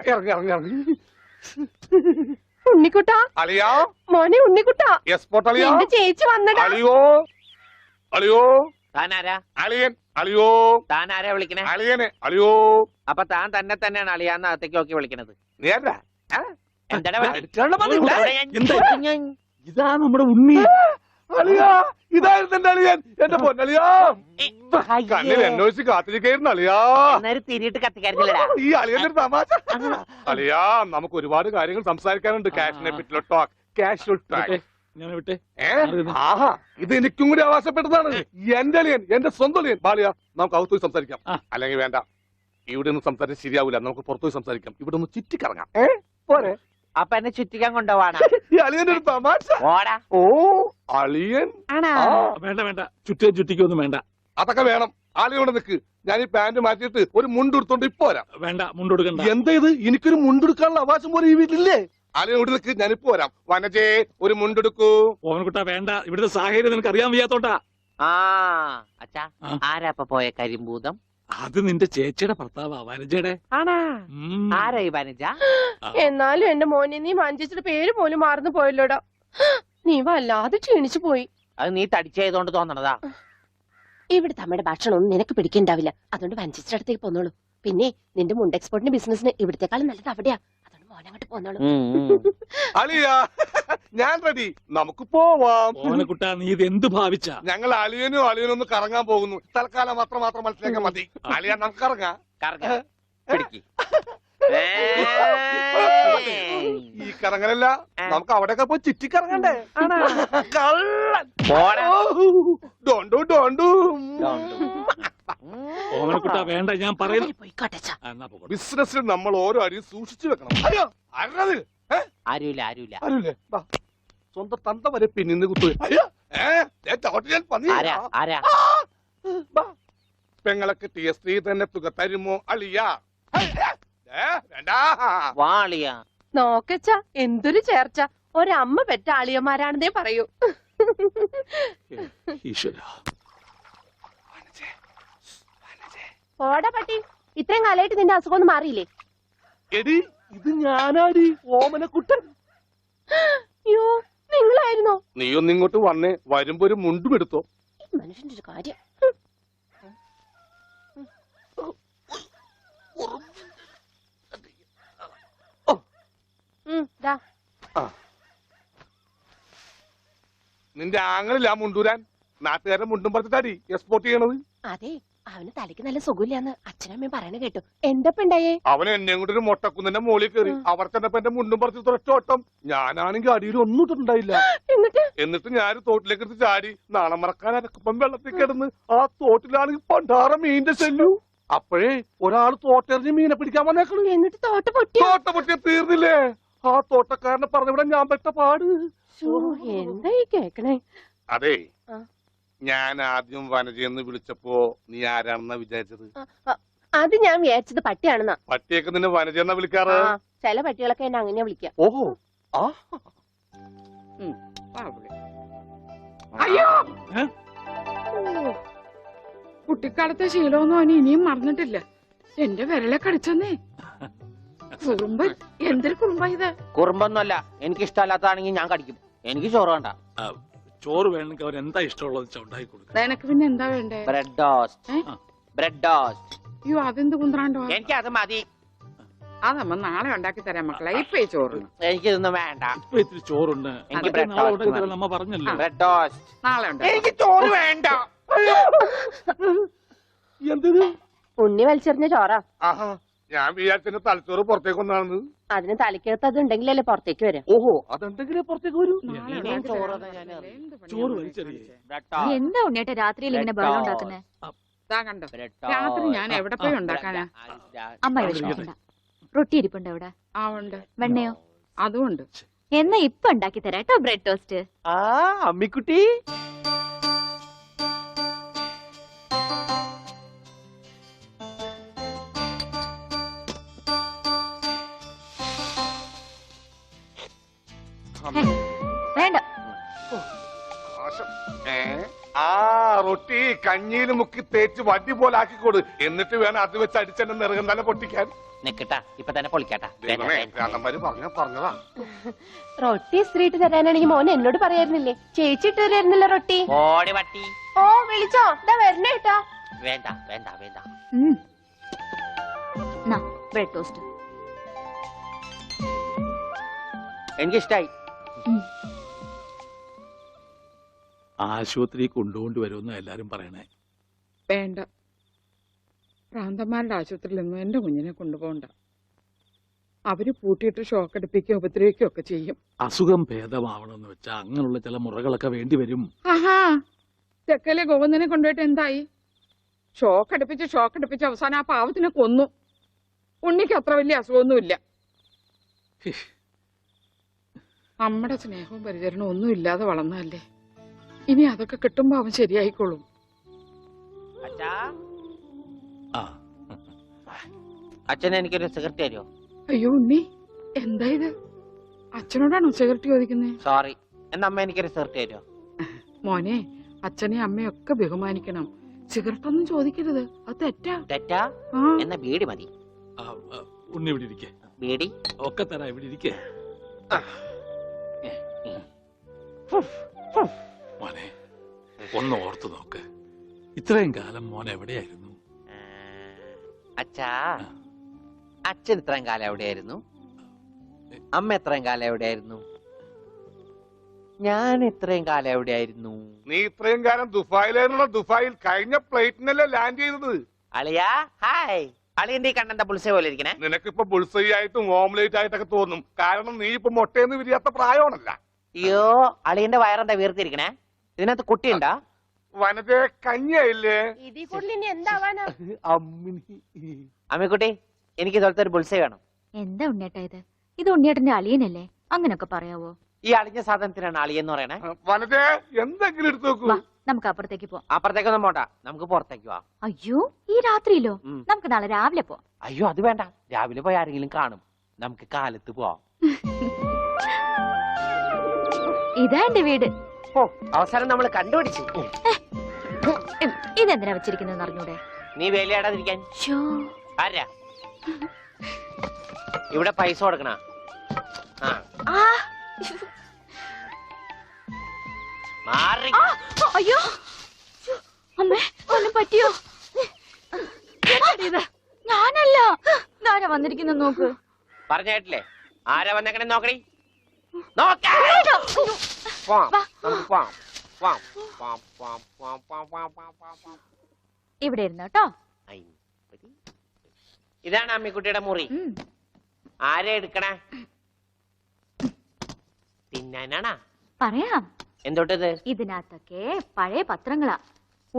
ഇറങ്ങി ഇറങ്ങി ഇറങ്ങി. ഉണ്ണിക്കുട്ടാ അളിയാ മോനെ ഉണ്ണിക്കുട്ടാ എസ്പോർട്ട് അളിയാ. എന്റെ ചേച്ചി വന്നടാ. അളിയോ അളിയോ താനാരാ? അളിയൻ അളിയോ താനാരാ വിളിക്കണേ? അളിയനെ അളിയോ. അപ്പൊ താൻ തന്നെ തന്നെയാണ് അളിയാന്ന് അകത്തേക്ക് നോക്കി വിളിക്കണത്. നേരാ എന്താടാ ഇതാ നമ്മുടെ ഉണ്ണി. അളിയാ ഇതായിരുന്നു എന്റെ അളിയൻ. എന്റെ പൊന്നളിയാ കണ്ണിൽ അന്വേഷിച്ച് കാത്തിരിക്കായിരുന്നു അളിയാ. തിരിയിട്ട് കത്തിക്കാരില്ലടാ. ഈ അളിയന്റെ ഒരു തമാശ. അളിയാ നമുക്ക് ഒരുപാട് കാര്യങ്ങൾ സംസാരിക്കാനുണ്ട്. കാഷിനെ പറ്റിയുള്ള ടോക്ക്, കാഷ്വൽ ടോക്ക്. ഞാൻ വിട്ടെ. ആഹാ ഇത് എനിക്കും കൂടി അവകാശപ്പെട്ടതാണ്. എന്റെ അളിയൻ, എന്റെ സ്വന്തം അളിയൻ. ബാലിയ നമുക്ക് അകത്ത് പോയി സംസാരിക്കാം. അല്ലെങ്കിൽ വേണ്ട, ഇവിടെ നിന്ന് സംസാരിച്ച് ശരിയാവില്ല. നമുക്ക് പുറത്തുപോയി സംസാരിക്കാം. ഇവിടെ ഒന്ന് ചുറ്റിക്കറങ്ങാം. പോരെ? അപ്പൊ എന്നെ ചുറ്റിക്കാൻ കൊണ്ടുപോവാണ്. ഈ അളിയന്റെ ഒരു തമാശ. ഓടാ. ഓ അളിയൻ. വേണ്ട വേണ്ട, ചുറ്റിക്കൊന്നും വേണ്ട. അതൊക്കെ വേണം. ആളിയോടെ നിക്ക്. ഞാൻ ഈ പാന്റ് മാറ്റിയിട്ട് ഒരു മുണ്ടെടുത്തോണ്ട് ഇപ്പൊ വരാം. വേണ്ട, മുണ്ടെടുക്കണ്ട. എന്താ ഇത്? എനിക്കൊരു മുണ്ടെടുക്കാനുള്ള അവകാശം പോലെ ഈ വീട്ടിലില്ലേ? ആളിയോട് നിക്ക്, ഞാനിപ്പോ വരാം. വനജേ ഒരു മുണ്ടെടുക്കൂ. ഓവൻകുട്ടാ വേണ്ട, ഇവിടുത്തെ സാഹചര്യം നിനക്ക് അറിയാൻ വയ്യാത്തോട്ടാ. അച്ഛാ ആരാ ഇപ്പൊ പോയ കരിമ്പൂതം? അത് നിന്റെ ചേച്ചിയുടെ ഭർത്താവാ, വനജയുടെ. ആരാ ഈ വനജ? എന്നാലും എന്റെ മോനെ നീ മഞ്ചേച്ചിയുടെ പേര് പോലും മറന്നു പോയല്ലോടാ. നീ വല്ലാതെ ക്ഷീണിച്ചു പോയി. അത് നീ തടിച്ചതുകൊണ്ട് തോന്നണതാ. ഇവിടുത്തെ അമ്മയുടെ ഭക്ഷണം ഒന്നും നിനക്ക് പിടിക്കണ്ടാവില്ല. അതുകൊണ്ട് വഞ്ചിച്ചിന്റെ അടുത്തേക്ക് പോന്നോളൂ. പിന്നെ നിന്റെ മുണ്ട് എക്സ്പോർട്ടിന്റെ ബിസിനസിന് ഇവിടത്തെക്കാളും നല്ലത് അവിടെയാ. അതുകൊണ്ട് മോനങ്ങോട്ട് പോന്നോളൂ. അളിയാ ഞാൻ റെഡി, നമുക്ക് പോവാം. ഓവൻകുട്ടാ നീ ഇത് എന്ത് ഭാവിച്ചാ? ഞങ്ങൾ അളിയനും അളിയനും ഒന്ന് കറങ്ങാൻ പോകുന്നു. തൽക്കാലം മാത്രം മനസ്സിലാക്കാൻ മതി. അളിയാ നമുക്ക് ഇറങ്ങാം. ഈ കറങ്ങലല്ല, നമുക്ക് അവിടെയൊക്കെ പോയി ചുറ്റിക്കറങ്ങണ്ടേ? ഓവൻകുട്ടാ വേണ്ട, ഞാൻ പറയുന്നു. ബിസിനസ്സിൽ നമ്മൾ ഓരോ അടിയും സൂക്ഷിച്ചു വെക്കണം. അയ്യോ ആരുമില്ല. സ്വന്തം തന്ത വരെ പിന്നിന്ന് കുത്തു. പെങ്ങളൊക്കെ ടിയ സ്ത്രീ തന്നെ തുക തരുമോ അളിയാ? നോക്കച്ച എന്തൊരു ചേർച്ച. ഒരമ്മ പെറ്റ ആളിയന്മാരാണെന്നേ പറയൂ. പോടാ പട്ടി, ഇത്രയും കാലമായിട്ട് നിന്റെ അസുഖം ഒന്നും മാറിയില്ലേ? എടി ഇത് ഞാനാടി, ഓമനക്കുട്ടൻ. അയ്യോ നിങ്ങളായിരുന്നോ? നീ ഒന്നിങ്ങോട്ട് വന്നേ, വരുമ്പോ ഒരു മുണ്ടും എടുത്തോ. മനുഷ്യന്റെ ഒരു കാര്യം. നിന്റെ ആങ്ങളില്ല മുണ്ടൂരാൻ. നാട്ടുകാരെ മുണ്ടും പറഞ്ഞിട്ടാടി എക്സ്പോർട്ട് ചെയ്യണത്. അതെ, അവന് തലയ്ക്ക് നല്ല സുഖമില്ലാന്ന് അച്ഛനമ്മയും പറയണ കേട്ടു. എന്തപ്പ ഉണ്ടായേ? അവൻ എന്നെ കൊണ്ട് ഒരു മൊട്ടക്കുന്നിന്റെ മോളിൽ കയറി. അവർ ചെന്നപ്പോ എന്റെ മുണ്ടും പറിച്ച് ഒറ്റോട്ടം. ഞാനാണെങ്കിൽ അടിയിൽ ഒന്നും ഇട്ടിട്ടുണ്ടായില്ല. എന്നിട്ട് ഞാൻ തോട്ടിലേക്ക് എടുത്ത് ചാടി. നാണം മറക്കാൻ അനക്കപ്പം വെള്ളത്തിൽ കിടന്ന് ആ തോട്ടിലാണെങ്കിൽ പണ്ടാറ മീനിന്റെ ചെല്ലു. അപ്പോഴേ ഒരാൾ തോട്ടെറിഞ്ഞ് മീനെ പിടിക്കാൻ വന്നേക്കണു. എന്നിട്ട് തോട്ട പൊട്ടിയ തീർന്നില്ലേ? ആ തോട്ടക്കാരനെ പറഞ്ഞവിടെ ഞാൻ പെട്ട പാട്. എന്തായി കേക്കണേ? അതെ, ഞാൻ ആദ്യം വനജയെന്ന് വിളിച്ചപ്പോ നീ ആരാണെന്നാ വിചാരിച്ചത്? അത് ഞാൻ വിചാരിച്ചത് പട്ടിയാണെന്നാ. പട്ടിയൊക്കെ നിന്നെ വനജയെന്നാ വിളിക്കാറ്. ചില പട്ടികളൊക്കെ എന്നെ അങ്ങനെയാ വിളിക്കാം. ഓഹോ. അയ്യോ, കുട്ടിക്കാലത്തെ ശീലമൊന്നും അവന് ഇനിയും മറന്നിട്ടില്ല. എന്റെ വിരലെ കടിച്ചെന്നേ. കുറുമ്പ്, എന്തൊരു കുറുമ്പാ ഇത്? കുറുമ്പൊന്നുമല്ല, എനിക്ക് ഇഷ്ടമല്ലാത്തതാണെങ്കിൽ ഞാൻ കടിക്കും. എനിക്ക് ചോറ് വേണ്ട. ചോറ് വേണമെങ്കിൽ അവർ എന്താ ഇഷ്ടമുള്ളത് ഉണ്ടാക്കി കൊടുക്കും. നിനക്ക് പിന്നെ എന്താ വേണ്ടേ? Bread toast. അയ്യോ അതെന്ത് കുന്ത്രാണ്ടോ? എനിക്ക് അത് മതി. അതമ്മ നാളെ ഉണ്ടാക്കി തരാം മക്കളെ. ഇപ്പൊ ചോറ് എനിക്കിതൊന്നും വേണ്ട. ഇപ്പൊ ഇത്തിരി ചോറുണ്ട്. എനിക്ക് ബ്രെഡ് ടോസ്റ്റ് നമ്മ പറഞ്ഞല്ലോ. ബ്രെഡ് ടോസ്റ്റ് നാളെ ഉണ്ടാക്കി. എനിക്ക് ചോറ് വേണ്ട. എന്തിന്? ഉണ്ണി വലിച്ചെറിഞ്ഞ ചോറാ. ഞാൻ വിചാരിച്ചെന്റെ തലച്ചോറ് പുറത്തേക്ക് ഒന്നാണെന്ന്. അതിന് തലയ്ക്കകത്ത് അത് ഉണ്ടെങ്കിലല്ലേ പുറത്തേക്ക് വരാം. ഓഹോ, അതുണ്ടെങ്കിലേ പുറത്തേക്ക് വരൂ. ചോറ് വലിച്ചെറിയേ. എന്താ ഉണ്ണിയേട്ടാ രാത്രിയിൽ ഇങ്ങനെ ബഹളം ഉണ്ടാക്കുന്നേ? കണ്ടോ, രാത്രി ഞാൻ എവിടെ പോയി ഉണ്ടാക്കാനാ? അമ്മ വിഷമിക്കണ്ട. റൊട്ടി ഇരിപ്പുണ്ട് അവിടെ. ആ ഉണ്ട്. വെണ്ണയോ? അതും ഉണ്ട്. എന്നാ ഇപ്പൊ ഉണ്ടാക്കി തരാം കേട്ടോ ബ്രെഡ് ടോസ്റ്റ്. അമ്മിക്കുട്ടി, വേണ്ട. ആ റൊട്ടി കഞ്ഞിയിൽ മുക്കി തേച്ച് വടി പോലെ ആക്കിക്കൊടു. എന്നിട്ട് വേണം അത് വെച്ച് അടിച്ചെന്നെ നിറകം തന്നെ പൊട്ടിക്കാൻ. നിക്കട്ടാ ഇപ്പൊ തന്നെ പൊളിക്കാട്ടാ. ദൈവമേ, ഭ്രാന്തന്മാര് പറഞ്ഞതാ. റൊട്ടി സ്ത്രീട്ട് തരാനാണെങ്കിൽ മോൻ എന്നോട് പറയായിരുന്നില്ലേ? ചേച്ചി ഇട്ട് തരായിരുന്നില്ല റൊട്ടി. ഓടി പട്ടി. ഓ വിളിച്ചോ, ഇതാ വരണേട്ടാ. വേണ്ട വേണ്ട വേണ്ട. Bread toast. എനിക്കിഷ്ടായി. ആശുപത്രി കൊണ്ടുകൊണ്ട് വരുമെന്ന് എല്ലാരും പറയണേ. വേണ്ട, ഭ്രാന്തന്മാരുടെ ആശുപത്രിയിലൊന്നും എന്റെ കുഞ്ഞിനെ കൊണ്ടുപോകണ്ട. അവര് പൂട്ടിയിട്ട് ഷോക്ക് അടിപ്പിക്കുകയോ ഉപദ്രവിക്കുകയോ ഒക്കെ ചെയ്യും. അസുഖം ഭേദമാവണമെന്ന് വെച്ചാൽ അങ്ങനെയുള്ള ചില മുറകളൊക്കെ വേണ്ടി വരും. ആഹാ, തെക്കലെ ഗോവിന്ദനെ കൊണ്ടുപോയിട്ട് എന്തായി? ഷോക്ക് അടുപ്പിച്ച് അവസാനം ആ പാവത്തിനെ കൊന്നു. ഉണ്ണിക്ക് അത്ര വലിയ അസുഖമൊന്നുമില്ല. നമ്മുടെ സ്നേഹവും പരിചരണവും ഒന്നും ഇല്ലാതെ വളർന്നതല്ലേ. ഇനി അതൊക്കെ കിട്ടുമ്പോ അവൻ ശരിയായിക്കോളും. അച്ഛാ, ആ അച്ഛൻ എനിക്കൊരു സിഗരറ്റ് തരുമോ? അയ്യോ ഉണ്ണി, എന്താ ഇത്? അച്ഛനോടാണോ സിഗരറ്റ് ചോദിക്കുന്നേ? സോറി. എന്നാ അമ്മ എനിക്കൊരു സിഗരറ്റ് തരുമോ? മോനെ, അച്ഛനെയും അമ്മയും ഒക്കെ ബഹുമാനിക്കണം. സിഗരറ്റ് ഒന്നും ചോദിക്കരുത്, അത് തെറ്റാ. തെറ്റാ? ആ, എന്നാ ബീഡി മതി. ഉണ്ണി ഇവിടെ ഇരിക്കേ. ബീഡി ഒക്കെ തരാ, ഇവിടെ ഇരിക്കേ. മോനെ ഒന്ന് ഓർത്തു നോക്ക്, ഇത്രയും കാലം മോൻ എവിടെയായിരുന്നു? അച്ഛാ, അച്ഛൻ ഇത്രയും കാലം എവിടെയായിരുന്നു? അമ്മ എത്രയും കാലം എവിടെയായിരുന്നു? ഞാൻ ഇത്രയും കാലം എവിടെയായിരുന്നു? നീ ഇത്രയും കാലം ദുബായിലായിരുന്നുള്ള. ദുബായിൽ കഴിഞ്ഞ ഫ്ലൈറ്റിനല്ലേ ലാൻഡ് ചെയ്തത്. അളിയാ ഹായ്. അളിയന്റെ ഈ കണ്ണെന്താ പുളിസ പോലെ ഇരിക്കണേ? നിനക്കിപ്പോ ബുൾസൈ ആയിട്ടും ഓംലേറ്റ് ആയിട്ടൊക്കെ തോന്നും. കാരണം നീ ഇപ്പൊ മുട്ടയെന്ന് വിരിയാത്ത പ്രായമാണല്ല. അയ്യോ, അളിയന്റെ വയറെന്താ വീർത്തിരിക്കണേ? ഇതിനകത്ത് കുട്ടിയുണ്ടാ? വനത്തെ കഞ്ഞിയായില്ലേ? ഇതിൽ കൂടുതൽ ഇനി എന്താവാനാ? അമ്മിക്കുട്ടി, എനിക്ക് ഇതുപോലത്തെ ഒരു ബുൾസൈ വേണം. എന്താ ഉണ്ണിയേട്ടാ ഇത്? ഇത് ഉണ്ണിയേട്ടന്റെ അളിയനല്ലേ? അങ്ങനൊക്കെ പറയാവോ? ഈ അളിഞ്ഞ സാധനത്തിനാണ് അളിയെന്ന് പറയണേ. വനത്തെ എന്തെങ്കിലും എടുത്തു നോക്കൂ. വാ, നമുക്ക് അപ്പുറത്തേക്ക് പോവാം. അപ്പുറത്തേക്കൊന്നും പോണ്ട, നമുക്ക് പുറത്തേക്ക് പോവാം. അയ്യോ, ഈ രാത്രിയിലോ? ഉം. നമുക്ക് നാളെ രാവിലെ പോവാം. അയ്യോ, അത് വേണ്ട. രാവിലെ പോയി ആരെങ്കിലും കാണും. നമുക്ക് കാലത്ത് പോവാം. ഇതാ എന്റെ വീട്. ഓ, അവസാനം നമ്മൾ കണ്ടുപിടിച്ചു. ഇതെന്തിനാ വെച്ചിരിക്കുന്നത് അറിഞ്ഞൂടെ? നീ വേലയാടാതിരിക്കാൻ. ശ്ശോ. ആരാ ഇവിടെ പൈസ കൊടുക്കണ? ആ, മാറി. ആ, അയ്യോ, അമ്മേ, ഒന്നും പറ്റിയോ? ഇത് ഞാനല്ല. ആരാ വന്നിരിക്കുന്ന നോക്ക്. പറഞ്ഞ കേട്ടില്ലേ? ആരാ വന്നേക്കണേ നോക്കണി. നോക്കാം. ഇവിടെ ഇരുന്നു കേട്ടോ. ഇതാണ് അമ്മിക്കുട്ടിയുടെ മുറി. ആരെ എടുക്കണേ? തിന്നാനാണാ? പറയാം. എന്തോട്ടത്? ഇതിനകത്തൊക്കെ പഴയ പത്രങ്ങളാ.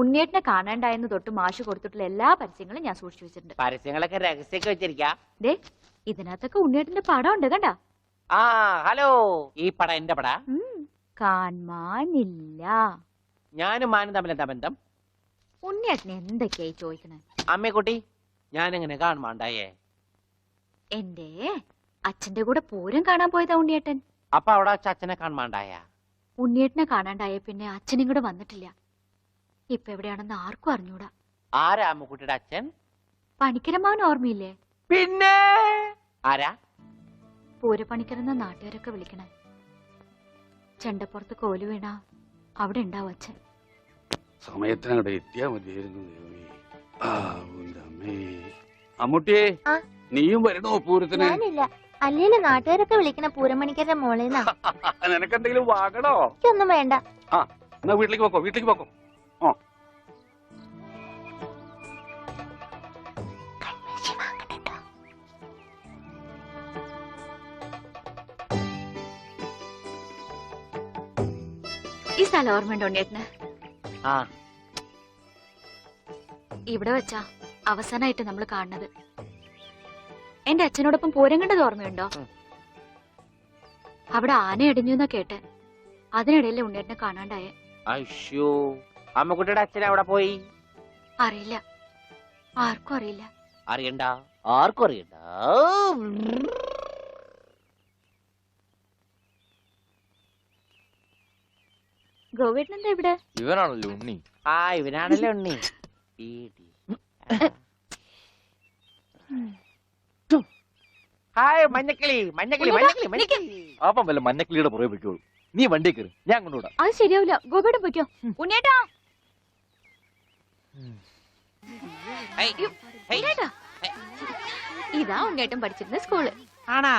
ഉണ്ണിയേട്ടനെ കാണാണ്ടായെന്ന് തൊട്ട് മാഷ് കൊടുത്തിട്ടുള്ള എല്ലാ പരസ്യങ്ങളും ഞാൻ സൂക്ഷിച്ചു വെച്ചിട്ടുണ്ട്. പരസ്യങ്ങളൊക്കെ രഹസ്യൊക്കെ വെച്ചിരിക്കാ. ദേ, ഇതിനകത്തൊക്കെ ഉണ്ണിയേട്ടന്റെ പടം ഉണ്ട് കണ്ടാ. ആ ഹലോ, ഈ പടം എന്റെ പടാ. കാണാനില്ല. ഞാനും മാനും തമ്മിൽ എന്താ ബന്ധം? ഉണ്ണിയേട്ടനെ എന്തൊക്കെയായി ചോദിക്കണേ? അമ്മക്കുട്ടി, ഞാനെങ്ങനെ കാണുമാണ്ടായേ? എന്റെ അച്ഛന്റെ കൂടെ പൂരം കാണാൻ പോയതാ ഉണ്ണിയേട്ടൻ. അപ്പൊ അവിടെ വെച്ച് അച്ഛനെ കാണുമാണ്ടായ? ഉണ്ണിയേട്ടനെ കാണാണ്ടായ പിന്നെ അച്ഛനും കൂടെ വന്നിട്ടില്ല. ഇപ്പൊ എവിടെയാണെന്ന് ആർക്കും അറിഞ്ഞൂടാ. ആരാ അമ്മക്കുട്ടിയുടെ അച്ഛൻ? പണിക്കരമാവൻ ഓർമ്മയില്ലേ? പിന്നെ ആരാ? പൂരപ്പണിക്കരെന്ന നാട്ടുകാരൊക്കെ വിളിക്കണേ. ചെണ്ടപ്പുറത്ത് കോല് വീണ അവിടെ ഉണ്ടാവും അച്ഛൻ. സമയത്തിനങ്ങടെ എത്തിയാ മതിയായിരുന്നു. അമ്മൂട്ടിയെ, നീയും വരണോ പൂരത്തിന്? ഞാനില്ല. അല്ലേല് നാട്ടുകാരൊക്കെ വിളിക്കണ പൂരമണിക്കരുടെ മോളേന്നാ. നിനക്കെന്തെങ്കിലും വാങ്ങണോ? ഒന്നും വേണ്ട. എന്നാ വീട്ടിലേക്ക് പോക്കോ, വീട്ടിലേക്ക് പോക്കോ. ഈ സ്ഥലം ഓർമ്മയുണ്ടോ ഉണ്ണിയേട്ടന്? ആ, ഇവിടെ വെച്ചാ അവസാനമായിട്ട് നമ്മൾ കാണുന്നത്. എന്റെ അച്ഛനോടൊപ്പം പൂരം കണ്ടത് ഓർമ്മയുണ്ടോ? അവിടെ ആന ഇടിഞ്ഞു എന്നാ കേട്ടെ. അതിനിടയിലെ ഉണ്ണിയേട്ടനെ കാണാണ്ടായേ. അയ്യോ, അമ്മക്കുട്ടിയുടെ അച്ഛൻ എവിടെ പോയി? അറിയില്ല, ആർക്കും അറിയില്ല. അറിയണ്ട, ആർക്കും അറിയണ്ട. ഗോവേട്ടൻ എന്താ ഇവിടെ? ഇവനാണല്ലോ ഉണ്ണി. ആ ഇവനാണല്ലോ ഉണ്ണി. ഹായ് മഞ്ഞക്കിളി മഞ്ഞക്കിളി മഞ്ഞക്കിളി മഞ്ഞക്കിളി. അപ്പം വല്ല മഞ്ഞക്കിളിയുടെ പുറകെ വെക്കോളൂ. നീ വണ്ടി കയറി, ഞാൻ കൊണ്ടുവിടാം. അത് ശരിയാവില്ല. ഗോപേട്ടൻ പൊയ്ക്കോ. ഉണ്ണേട്ടാ ഉണ്ണേട്ടാ. ഇതാ ഉണ്ണേട്ടൻ പഠിച്ചിരുന്ന സ്കൂള്. ആണാ?